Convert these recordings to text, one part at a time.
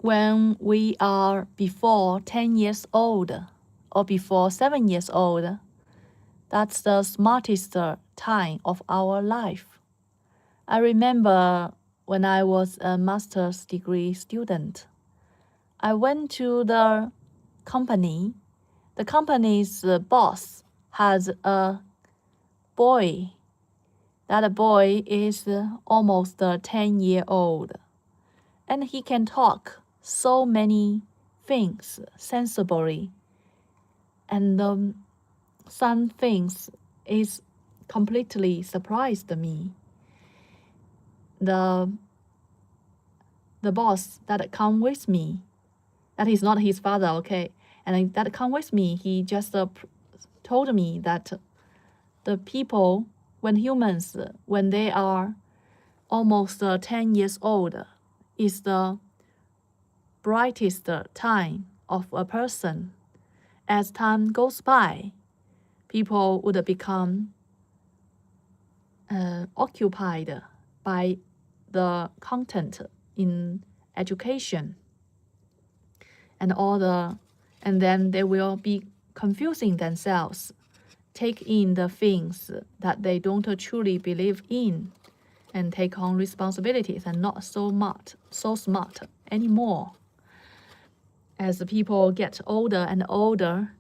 when we are before 10 years old or before 7 years old, that's the smartest time of our life. I remember when I was a master's degree student, I went to the company. The company's boss has a boy. That boy is almost 10-year-old, and he can talk so many things sensibly, and some things is completely surprised me. The boss that come with me, that is not his father, okay, and that come with me, he just told me that the people, when humans, when they are almost 10 years old, is the brightest time of a person. As time goes by, people would become occupied by the content in education and then they will be confusing themselves, take in the things that they don't truly believe in, and take on responsibilities and not so smart anymore. As people get older and older,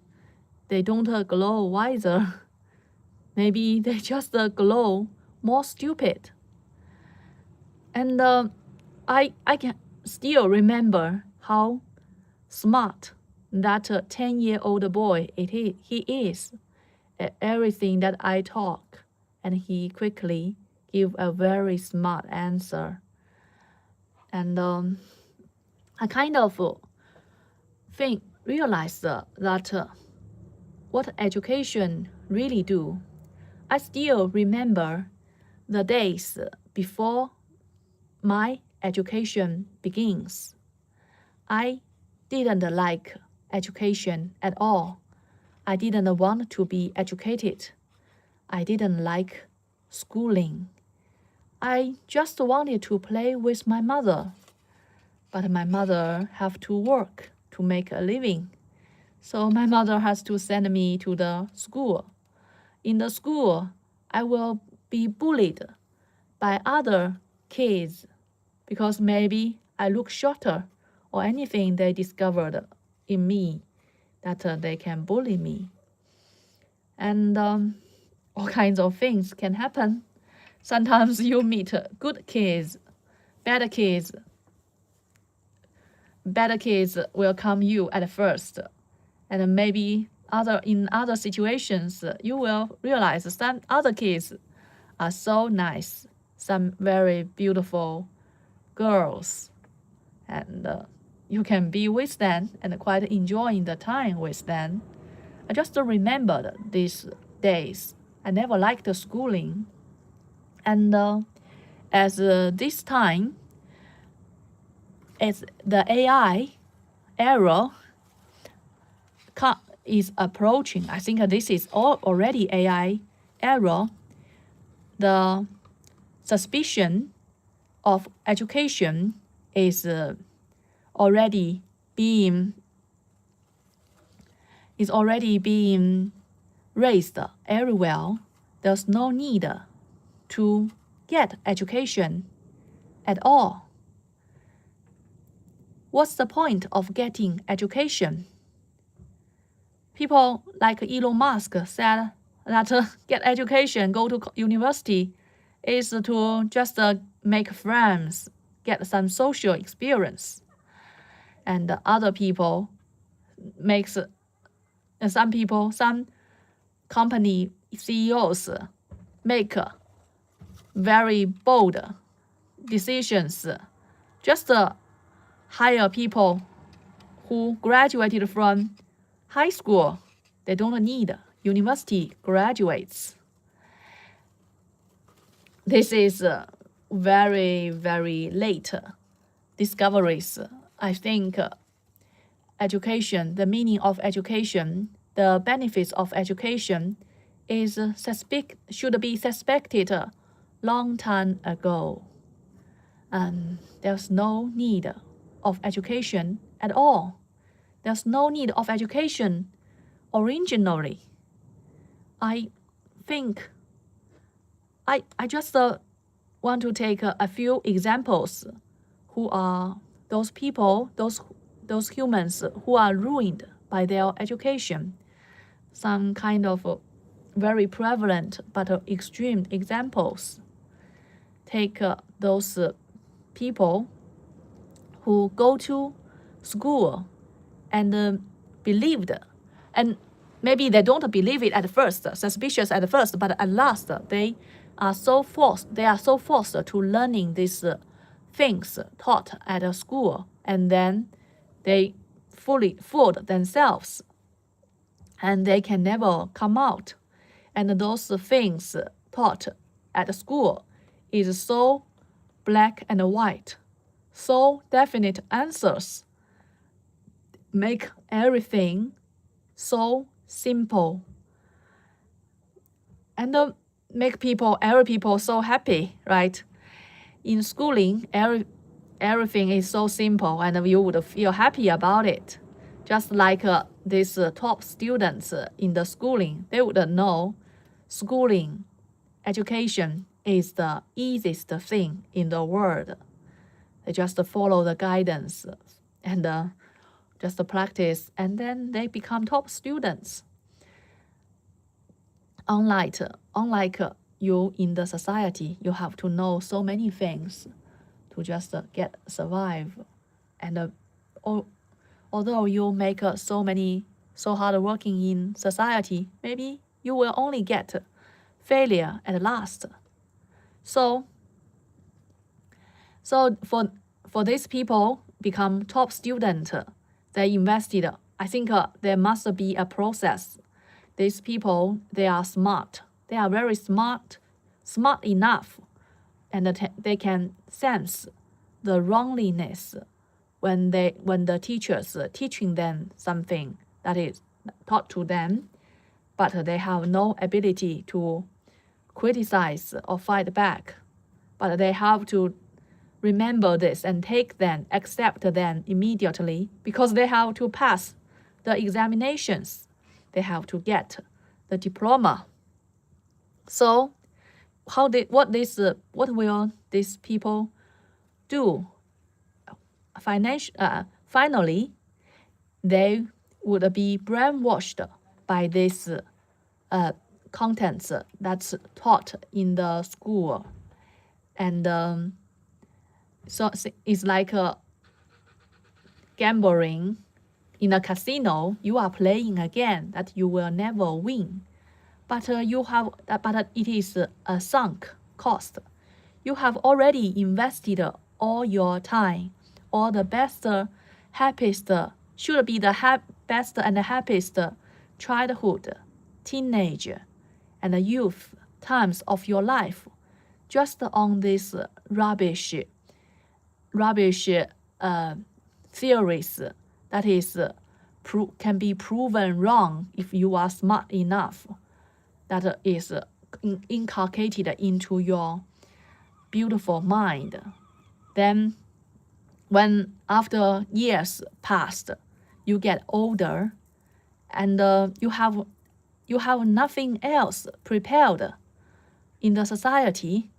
they don't grow wiser. Maybe they just grow more stupid. And I can still remember how smart that 10-year-old boy he is at everything that I talk, and he quickly give a very smart answer. And I kind of realized that what education really do. I still remember the days before my education begins. I didn't like education at all. I didn't want to be educated. I didn't like schooling. I just wanted to play with my mother. But my mother have to work to make a living. So my mother has to send me to the school. In the school, I will be bullied by other kids because maybe I look shorter or anything they discovered in me that they can bully me. And all kinds of things can happen. Sometimes you meet good kids, bad kids. Bad kids welcome you at first, and maybe in other situations you will realize some other kids are so nice, some very beautiful girls, and you can be with them and quite enjoying the time with them. I just remembered these days. I never liked schooling, and as this time, as the AI era is approaching, I think this is already AI era, the suspicion of education is already being raised everywhere. There's no need to get education at all. What's the point of getting education? People like Elon Musk said that get education, go to university, is to just make friends, get some social experience. And other people some company CEOs make very bold decisions, just hire people who graduated from high school. They don't need university graduates. This is very, very late discoveries. I think education, the meaning of education, the benefits of education should be suspected a long time ago. There's no need of education at all. There's no need of education originally. I think I just want to take a few examples who are those people, those humans who are ruined by their education. Some kind of very prevalent but extreme examples. Take those people who go to school and believed, and maybe they don't believe it at first, suspicious at first, but at last they are so forced to learning these things taught at a school, and then they fully fooled themselves, and they can never come out. And those things taught at school is so black and white, so definite answers, make everything so simple, and make every people so happy, right? In schooling, everything is so simple, and you would feel happy about it. Just like these top students in the schooling, they would know schooling, education is the easiest thing in the world. They just follow the guidance and just practice, and then they become top students. Unlike you in the society, you have to know so many things to just survive. And although you make so hard working in society, maybe you will only get failure at last. So for these people become top student, they invested. I think there must be a process. These people, they are smart. They are very smart enough, and they can sense the wronginess when the teachers teaching them something that is taught to them, but they have no ability to criticize or fight back. But they have to remember this and accept them immediately, because they have to pass the examinations. They have to get the diploma. So what will these people do? Finally, they would be brainwashed by this contents that's taught in the school, and so it's like gambling in a casino. You are playing a game that you will never win, but it is a sunk cost. You have already invested all your time, all the best, happiest, should be the best and happiest childhood, teenage, and youth times of your life, just on this rubbish theories that is can be proven wrong if you are smart enough. That is inculcated into your beautiful mind. Then when after years passed, you get older, and you have nothing else prepared in the society,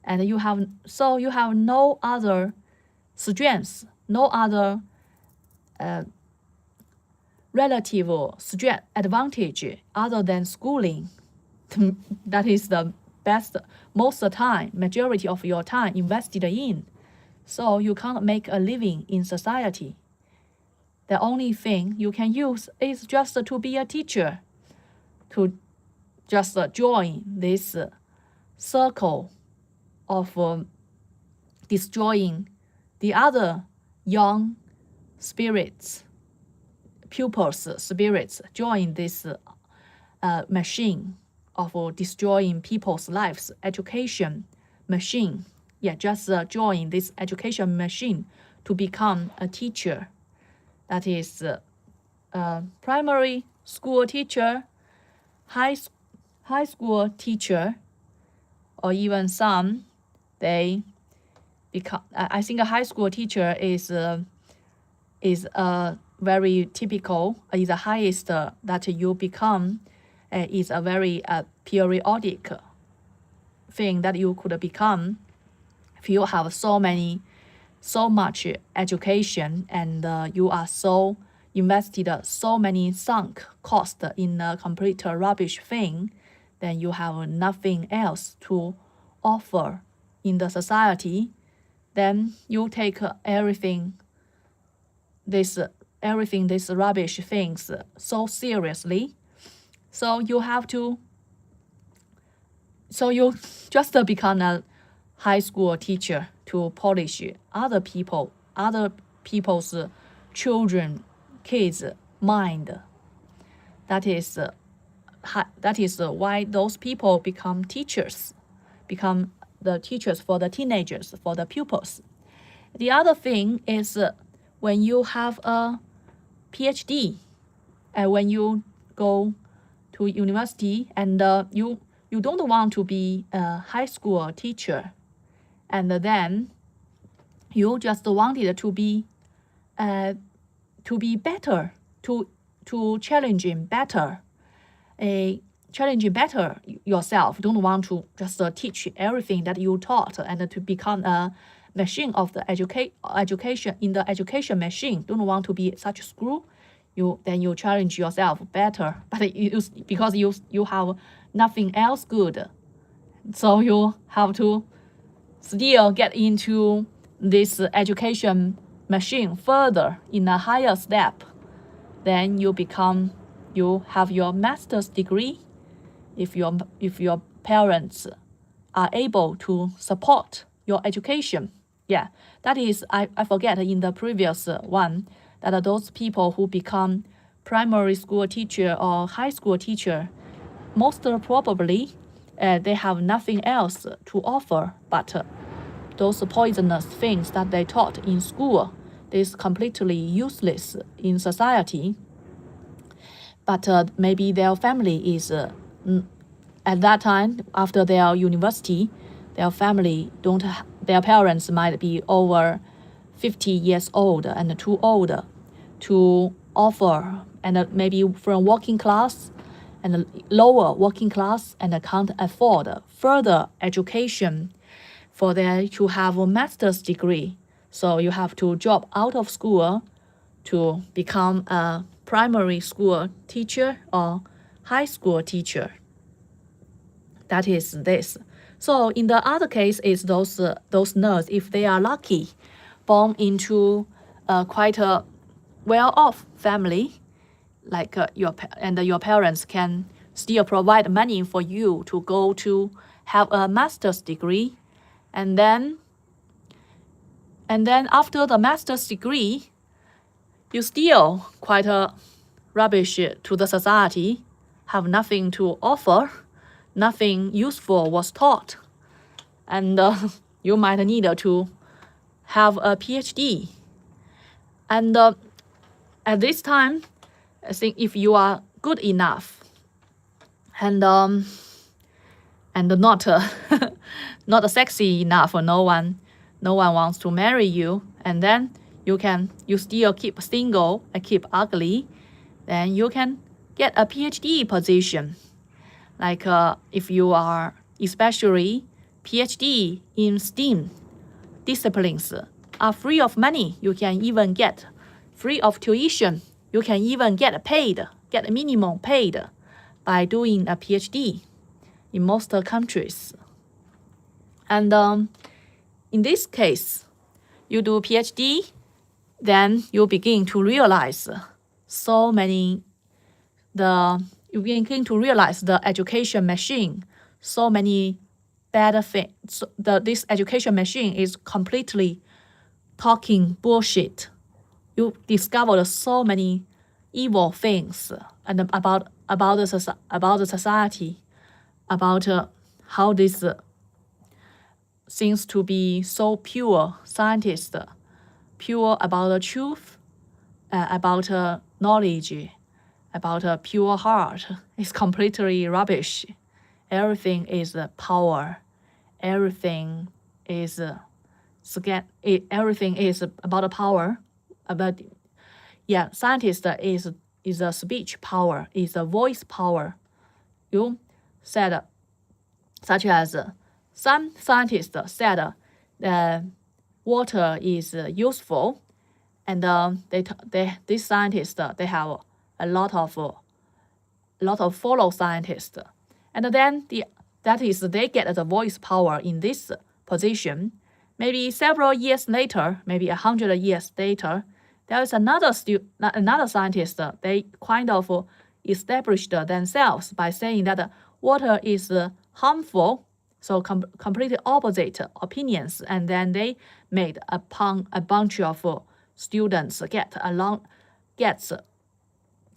and you have no other strengths, no other relative strength advantage other than schooling. That is the best, majority of your time invested in. So you can't make a living in society. The only thing you can use is just to be a teacher, to just join this circle of destroying the other young spirits, pupils' spirits, join this machine of destroying people's lives, education machine. Yeah, just join this education machine to become a teacher. That is primary school teacher, high school teacher, or even some, they become, I think a high school teacher is is very typical, is the highest that you become, is a very periodic thing that you could become if you have so much education and you are so invested so many sunk cost in a complete rubbish thing, then you have nothing else to offer in the society. Then you take everything these rubbish things so seriously. So you just become a high school teacher to polish other people's kids' mind. That is why those people become the teachers for the teenagers, for the pupils. The other thing is when you have a PhD, and when you go to university and you don't want to be a high school teacher, and then you just wanted to be better, to challenging better yourself. Don't want to just teach everything that you taught and to become a machine of the education in the education machine. Don't want to be such a screw. Then you challenge yourself better, but because you have nothing else good, so you have to still get into this education machine further in a higher step. Then you have your master's degree if your parents are able to support your education. Yeah, that is, I forget in the previous one that those people who become primary school teacher or high school teacher, most probably they have nothing else to offer but those poisonous things that they taught in school. Is completely useless in society. But maybe their family is at that time, after their university, their parents might be over 50 years old and too old to offer, and maybe from working class and lower working class, and can't afford further education for them to have a master's degree. So you have to drop out of school to become a primary school teacher or high school teacher. That is this. So in the other case is those nerds, if they are lucky, born into quite a well-off family, like your parents can still provide money for you to go to have a master's degree, and then after the master's degree, you still quite a rubbish to the society, have nothing to offer, nothing useful was taught, and you might need to have a PhD. And at this time, I think if you are good enough and not not sexy enough, no one wants to marry you, and then you still keep single and keep ugly, then you can get a PhD position. Like if you are especially PhD in STEAM disciplines are free of money. You can even get free of tuition. You can even get minimum paid by doing a PhD in most countries. And in this case, you do PhD, then you begin to realize the education machine, so many bad things. This education machine is completely talking bullshit. You discovered so many evil things and about the society, about how this seems to be so pure scientist, pure about the truth, about knowledge, about a pure heart. It's completely rubbish. Everything is power. Everything is everything is about power. But scientist is a speech power, is a voice power. You said, such as some scientists said that water is useful, and these scientists they have a lot of fellow scientists, and then they get the voice power in this position. Maybe several years later, maybe 100 years later, there is another scientist. They kind of established themselves by saying that water is harmful. So completely opposite opinions, and then they made a bunch of students gets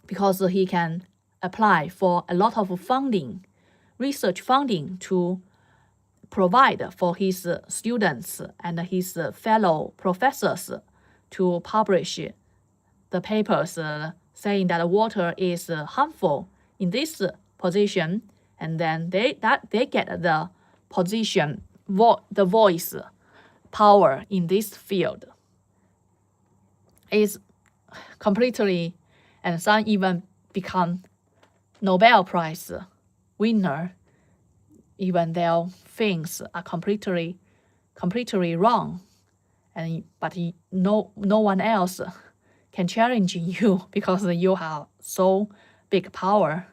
because he can apply for a lot of funding, research funding to provide for his students and his fellow professors to publish the papers saying that water is harmful in this position, and then they get the position, the voice power in this field is completely, and some even become Nobel Prize winner, even their things are completely wrong, but no one else can challenge you because you have so big power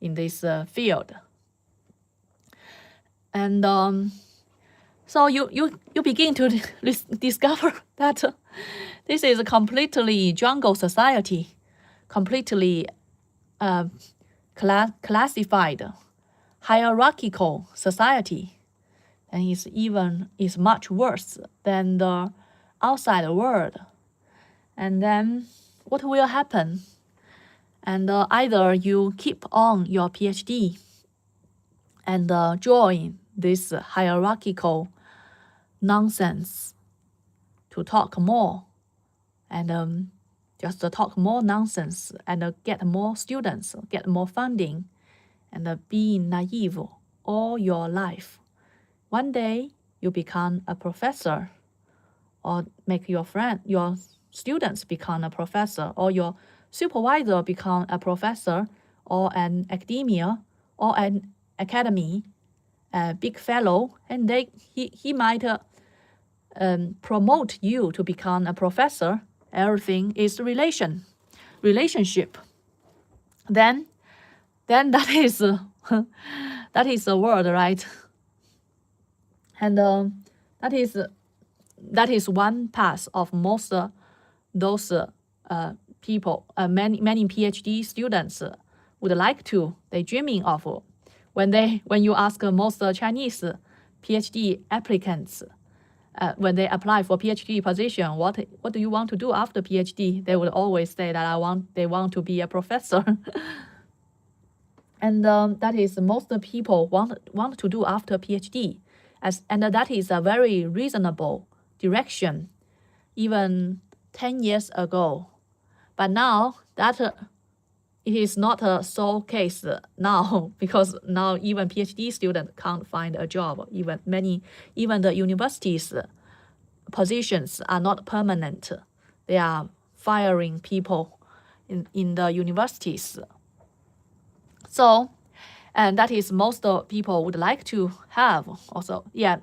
in this field. And so you begin to discover that this is a completely jungle society, completely classified, hierarchical society, and is much worse than the outside world. And then what will happen? And either you keep on your PhD and join this hierarchical nonsense to talk more and just talk more nonsense and get more students, get more funding, and be naive all your life. One day you become a professor, or make your students become a professor, or your supervisor become a professor, or an academia, or an academy, a big fellow, and he might promote you to become a professor. Everything is relationship. Then that is the world, right? And that is one path of most those people. Many PhD students would like to. They dreaming of when you ask most Chinese PhD applicants. When they apply for PhD position, what do you want to do after PhD? They would always say that they want to be a professor. And that is most people want to do after PhD, and that is a very reasonable direction, even 10 years ago. But now that it is not so case now, because now even PhD students can't find a job. Even the universities positions are not permanent. They are firing people in the universities. So, and that is most people would like to have also. Yeah,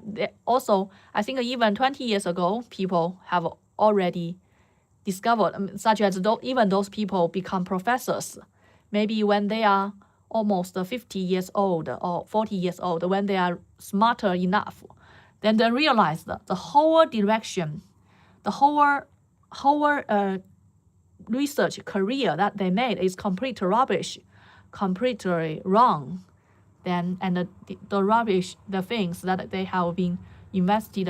also I think even 20 years ago, people have already discovered, such as even those people become professors, maybe when they are almost 50 years old or 40 years old, when they are smarter enough, then they realize that the whole direction, the whole research career that they made is complete rubbish, completely wrong. Then and the rubbish, the things that they have been invested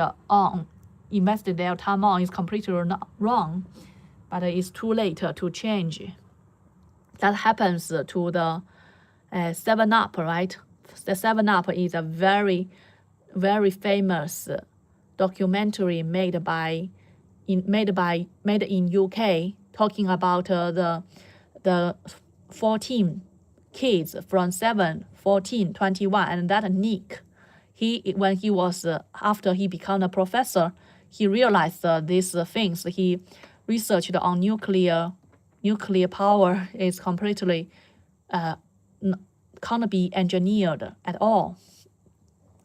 their time on is completely wrong, but it's too late to change. That happens to the 7-Up, right? The 7-Up is a very, very famous documentary made in UK, talking about the 14 kids from 7, 14, 21, and that Nick, when he was after he became a professor, he realized these things. He researched on nuclear nuclear power is completely can't be engineered at all,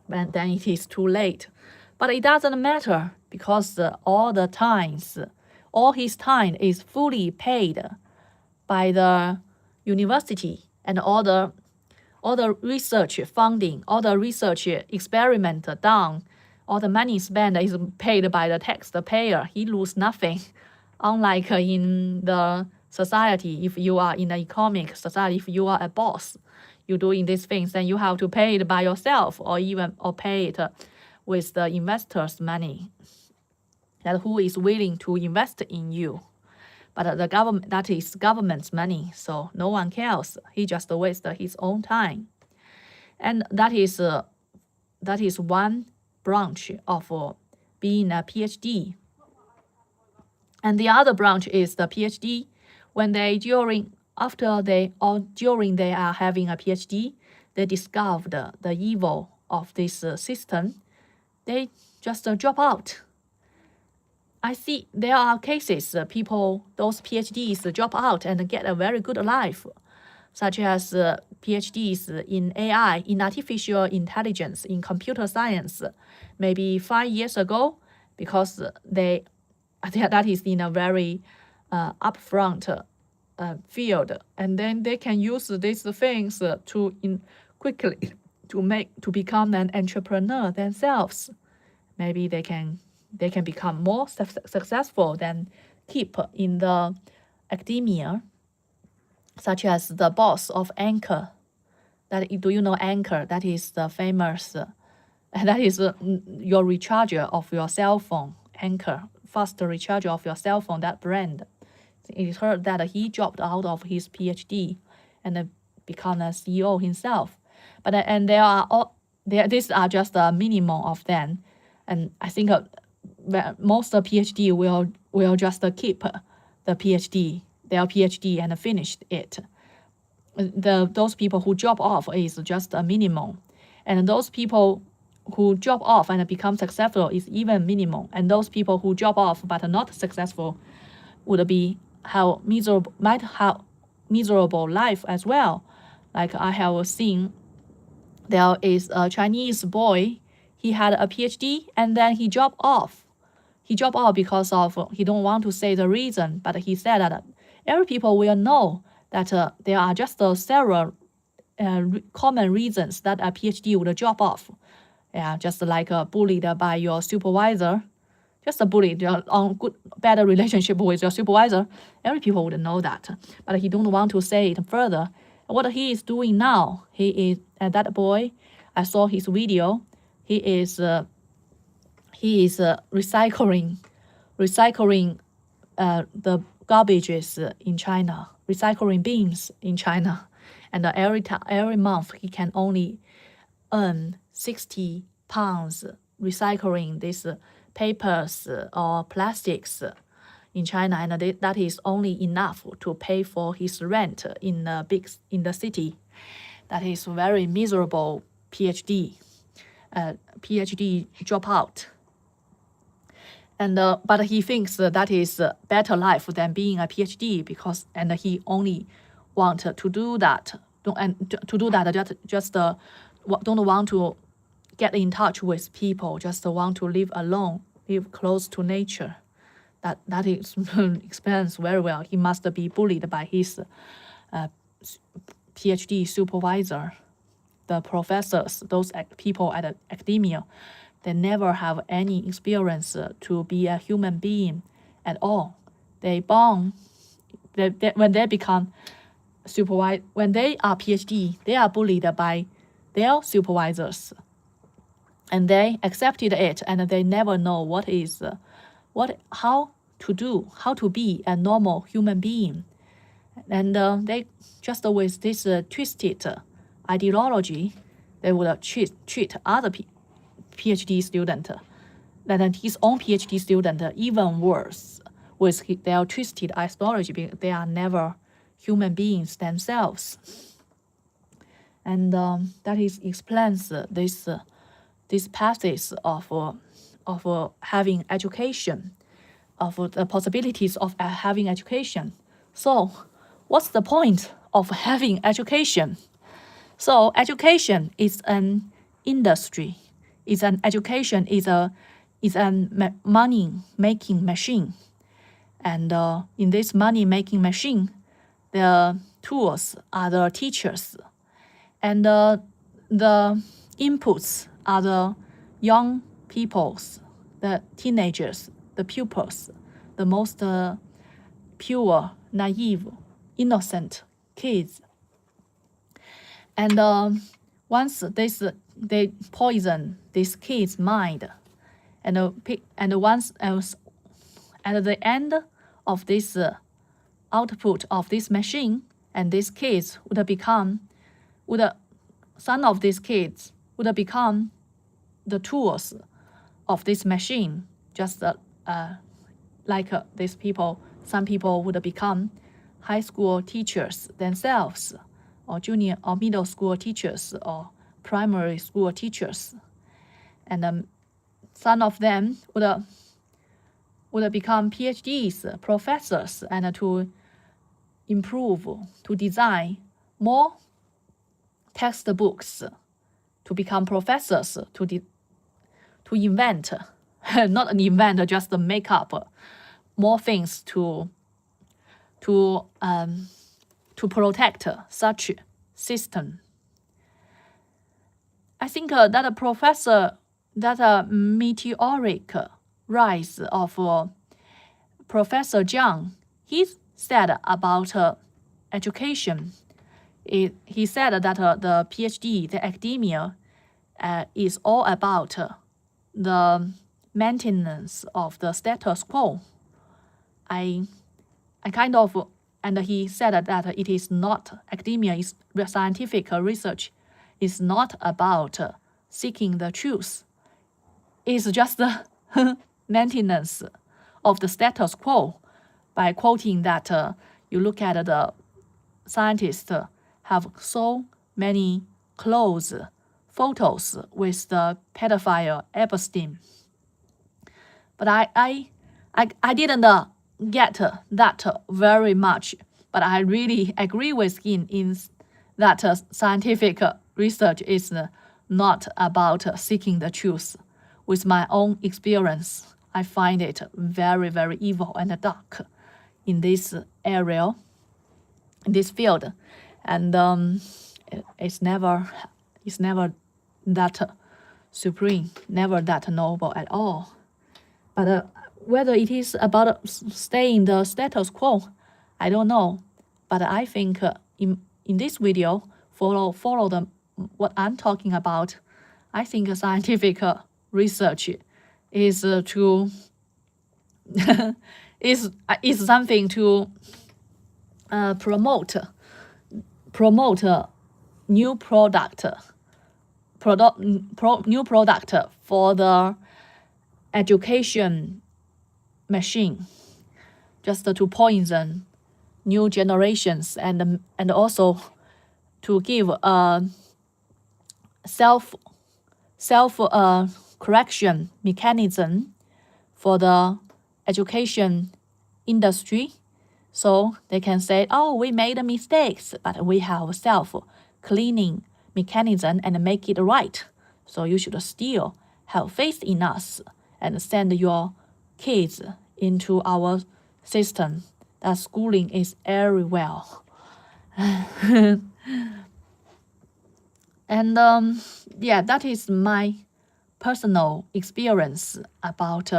and then it is too late. But it doesn't matter because all his time is fully paid by the university, and all the research funding, all the research experiment done, all the money spent is paid by the taxpayer. He lose nothing. Unlike in the society, if you are in the economic society, if you are a boss, you doing these things, then you have to pay it by yourself, or pay it with the investors' money. That who is willing to invest in you. But the government, that is government's money, so no one cares. He just wasted his own time, and that is one branch of being a PhD. And the other branch is the PhD. When during they are having a PhD, they discovered the evil of this system. They just drop out. I see there are cases those PhDs drop out and get a very good life, such as PhDs in AI, in artificial intelligence, in computer science, maybe 5 years ago, because that is in a very upfront field, and then they can use these things quickly to become an entrepreneur themselves. Maybe they can become more successful than keep in the academia, such as the boss of Anchor. Do you know Anchor? That is the famous, that is your recharger of your cell phone. Anchor, fast recharger of your cell phone, that brand. It is heard that he dropped out of his PhD and become a CEO himself. But these are just a minimum of them, and I think most PhD will just keep their PhD and finish it. Those people who drop off is just a minimum, and those people who drop off and become successful is even minimum, and those people who drop off but are not successful might have miserable life as well. Like I have seen, there is a Chinese boy. He had a PhD and then he dropped off. He dropped off because of he don't want to say the reason, but he said that every people will know that there are just several common reasons that a PhD would drop off. Yeah, just like bullied by your supervisor, just a bully on bad relationship with your supervisor. Every people would know that, but he don't want to say it further. What he is doing now, he is that boy. I saw his video. He is recycling the garbages in China, recycling bins in China, and every month he can only earn 60 pounds recycling these papers or plastics in China, and that is only enough to pay for his rent in the city. That is very miserable PhD dropout. And but he thinks that is a better life than being a PhD and he only want to do that. Just don't want to get in touch with people. Just want to live alone, live close to nature. That is explains very well. He must be bullied by his PhD supervisor, the professors, those people at academia. They never have any experience to be a human being at all. When they become when they are PhD, they are bullied by their supervisors, and they accepted it, and they never know how to be a normal human being, and they just with this twisted ideology, they would treat other PhD student, than his own PhD student, even worse with their twisted ideology, because they are never human beings themselves. And that explains this passage of having education, of the possibilities of having education. So, what's the point of having education? So, education is an industry. Education is a money-making machine. And in this money-making machine, the tools are the teachers, and the inputs are the young peoples, the teenagers, the pupils, the most pure, naive, innocent kids. And once they poison this kid's mind, and once else, at the end of this output of this machine, and these kids some of these kids would become the tools of this machine, just like these people. Some people would become high school teachers themselves, or junior or middle school teachers, or primary school teachers, and some of them would become PhDs, professors, and to improve, to design more textbooks, to become professors, to invent, not an invent, just make up more things to protect such system. I think that meteoric rise of Professor Jiang, he said about education. He said that the PhD, the academia, is all about the maintenance of the status quo. And he said that it is not, academia is scientific research is not about seeking the truth. It's just the maintenance of the status quo, by quoting that you look at the scientists have so many close photos with the pedophile Epstein. But I didn't get that very much, but I really agree with him in that scientific research is not about seeking the truth. With my own experience, I find it very, very evil and dark in this area, in this field, and it's never that supreme, never that noble at all. But whether it is about staying the status quo, I don't know. But I think in this video, follow what I'm talking about. I think scientific research is to is something to promote new product for the education machine, just to poison new generations, and also to give a self correction mechanism for the education industry, so they can say, oh, we made mistakes, but we have self-cleaning mechanism and make it right. So you should still have faith in us and send your kids into our system. That schooling is very well. And yeah, that is my personal experience about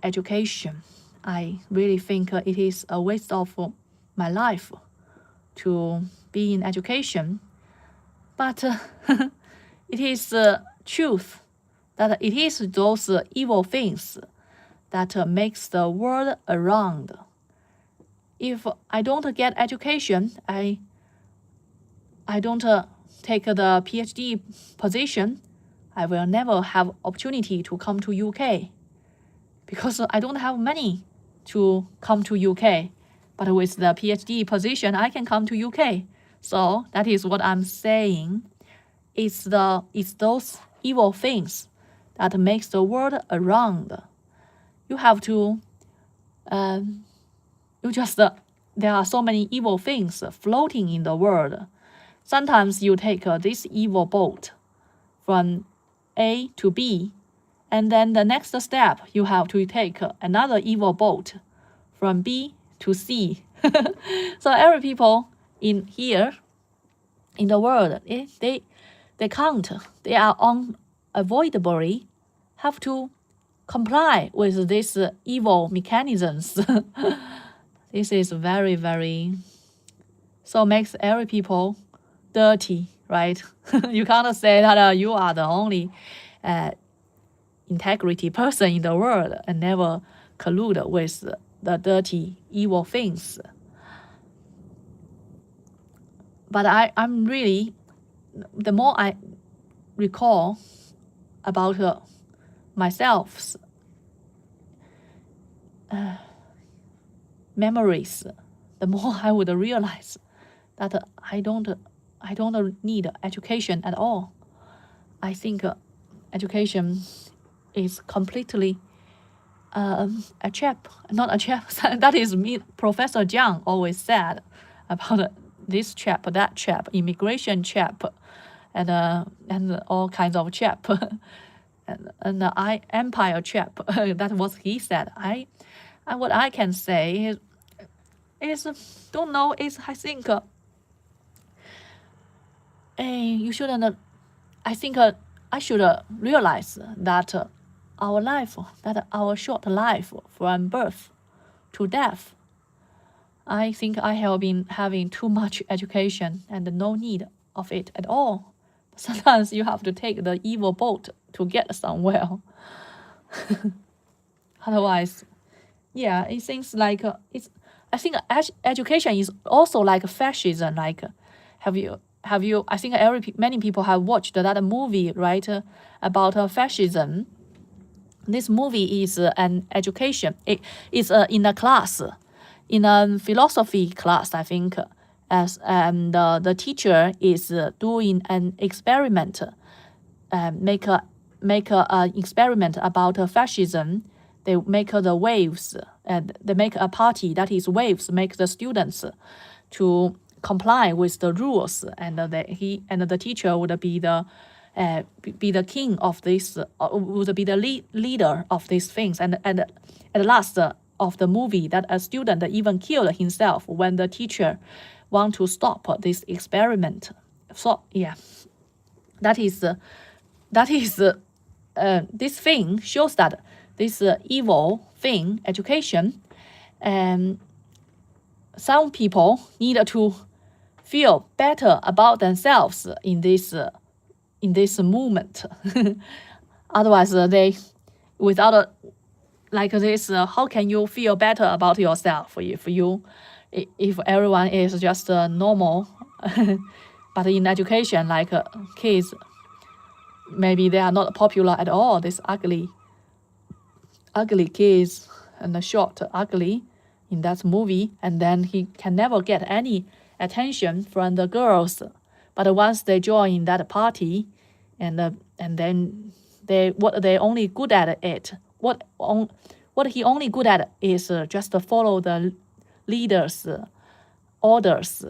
education. I really think it is a waste of my life to be in education, but it is truth that it is those evil things that makes the world around. If I don't get education, I don't take the PhD position, I will never have opportunity to come to UK, because I don't have money to come to UK. But with the PhD position, I can come to UK. So that is what I'm saying. It's those evil things that makes the world around. You have to there are so many evil things floating in the world. Sometimes you take this evil boat from A to B, and then the next step you have to take another evil boat from B to C. So every people in here in the world, they can't. They are unavoidably have to comply with these evil mechanisms. This is very, very, so makes every people dirty, right? You can't say that you are the only integrity person in the world and never collude with the dirty, evil things. But I'm really, the more I recall about myself's memories, the more I would realize that I don't need education at all. I think education is completely a trap, not a trap. That is me. Professor Jiang always said about this trap, that trap, immigration trap, and all kinds of trap, and the empire trap. That was he said. What I can say is don't know. Is I think you shouldn't. I think I should realize that our life, that our short life from birth to death, I think I have been having too much education and no need of it at all. Sometimes you have to take the evil boat to get somewhere. Otherwise, yeah, it seems like it's. I think education is also like fascism. Like, have you? I think many people have watched that movie, right? About fascism. This movie is an education. It is in a class, in a philosophy class, I think. As the teacher is doing an experiment, make a experiment about fascism. They make the waves, and they make a party that is waves. Make the students to comply with the rules, and the teacher would be the king of this, would be the leader of these things. And at last of the movie, that a student even killed himself when the teacher want to stop this experiment. So yeah, that is this thing shows that this evil thing, education, and some people need to feel better about themselves in this movement. Otherwise, they without like this, how can you feel better about yourself if everyone is just normal? But in education, like kids, maybe they are not popular at all. This ugly kids and the short ugly in that movie, and then he can never get any attention from the girls. But once they join that party, and then they only good at it. What he only good at is just to follow the leaders' orders,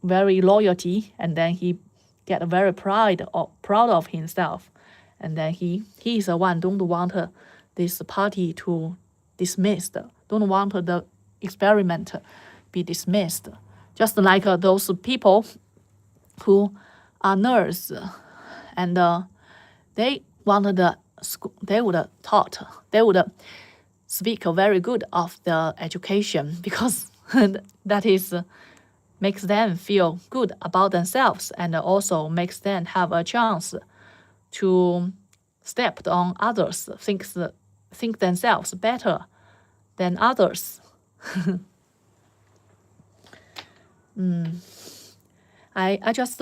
very loyalty, and then he get very proud of himself, and then he is the one don't want this party to dismissed, don't want the experiment be dismissed. Just like those people who are nurse, and they wanted the school, they would speak very good of the education, because that is makes them feel good about themselves, and also makes them have a chance to step on others, think themselves better than others. I just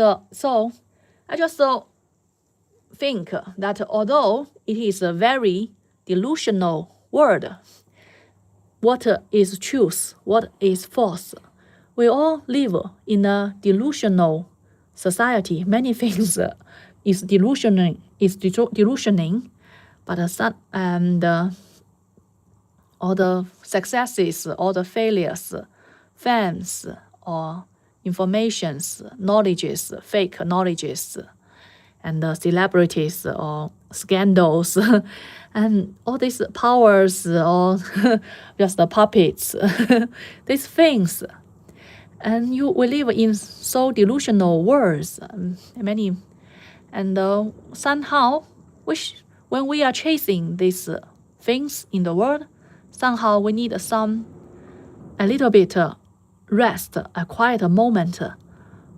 think that although it is a very delusional word, what is truth, what is false, we all live in a delusional society. Many things is delusioning, but all the successes, all the failures, fans or informations, knowledges, fake knowledges, and celebrities or scandals, and all these powers or just the puppets, these things. And we live in so delusional worlds, many, and somehow, when we are chasing these things in the world, somehow we need a little bit rest, a quiet moment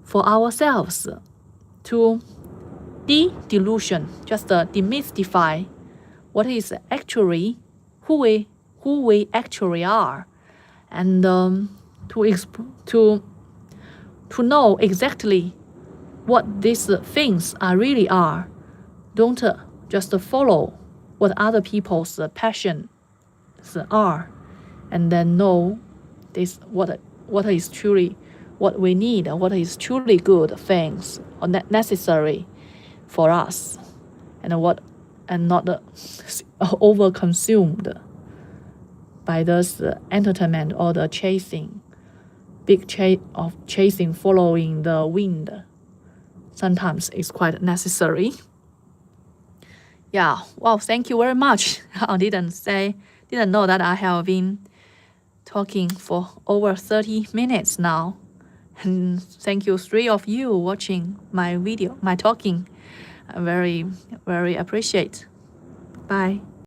for ourselves to de-delusion, just demystify what is actually who we actually are, and to know exactly what these things really are. Don't just follow what other people's passions are, and then know this what is truly what we need, what is truly good things or necessary for us, and not overconsumed by this entertainment or the chasing, chasing, following the wind. Sometimes it's quite necessary. Yeah, well, thank you very much. I didn't know that I have been talking for over 30 minutes now. And thank you, 3 of you watching my video, my talking. I very, very appreciate. Bye.